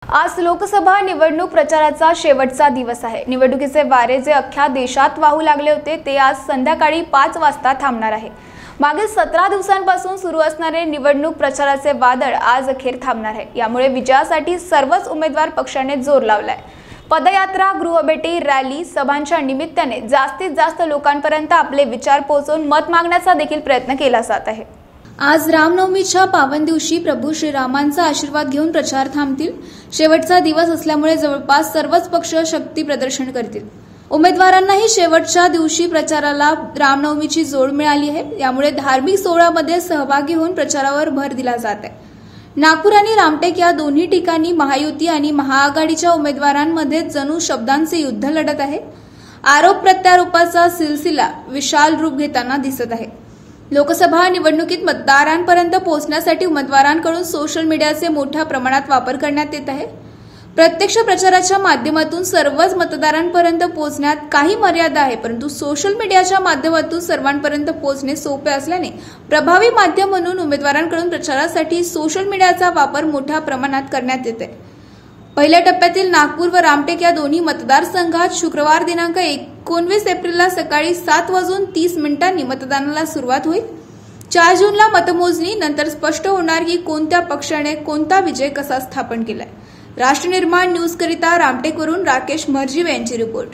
आज लोकसभा निवडणूक प्रचाराचा शेवटचा दिवस आहे। निवडणुकीचे वारे जे अख्ख्या देशात वाहू लागले होते ते आज संध्याकाळी 5 वाजता थांबणार आहे। मागील 17 दिवसांपासून सुरू असणारे निवडणूक प्रचाराचे वादळ आज अखेर थांबणार आहे। यामुळे विजयासाठी सर्वच उमेदवार पक्षाने जोर लावलाय। पदयात्रा, गृहभेटी, रॅली, सभांच्या निमित्ताने जास्तीत जास्त लोकांपर्यंत आपले विचार पोहोचवून मत मागण्याचा देखील प्रयत्न केला जात आहे। आज रामनवमीच्या पावन दिवशी प्रभू श्रीरामांचा आशीर्वाद घेऊन प्रचार थांबतील। शेवटचा दिवस असल्यामुळे जवळपास सर्वच पक्ष शक्ती प्रदर्शन करतील। उमेदवारांनाही शेवटच्या दिवशी प्रचाराला रामनवमीची जोड मिळाली आहे। यामुळे धार्मिक सोहळ्यामध्ये सहभागी होऊन प्रचारावर भर दिला जात आहे। नागपूर आणि रामटेक या दोन्ही ठिकाणी महायुती आणि महाआघाडीच्या उमेदवारांमध्ये जणू शब्दांचे युद्ध लढत आहे। आरोप प्रत्यारोपाचा सिलसिला विशाल रूप घेताना दिसत आहे। लोकसभा निवडणुकीत मतदारांपर्यंत पोहोचण्यासाठी उमेदवारांकडून सोशल मीडियाचे मोठ्या प्रमाणात वापर करण्यात येत आहे। प्रत्यक्ष प्रचाराच्या माध्यमातून सर्वच मतदारांपर्यंत पोहोचण्यात काही मर्यादा आहे, परंतु सोशल मीडियाच्या माध्यमातून सर्वांपर्यंत पोहोचणे सोपे असल्याने प्रभावी माध्यम म्हणून उमेदवारांकडून प्रचारासाठी सोशल मीडियाचा वापर मोठ्या प्रमाणात करण्यात येत आहे। पहिल्या टप्प्यातील नागपूर व रामटेक या दोन्ही मतदारसंघात शुक्रवार दिनांक 19 एप्रिलला सकाळी 7:30 मतदानाला सुरुवात होईल। 4 जूनला मतमोजणी नंतर स्पष्ट होणार की कोणत्या पक्षाने कोणता विजय कसा स्थापन केलाय। राष्ट्रनिर्माण न्यूज करिता रामटेकवरून राकेश मर्जीवे यांची रिपोर्ट।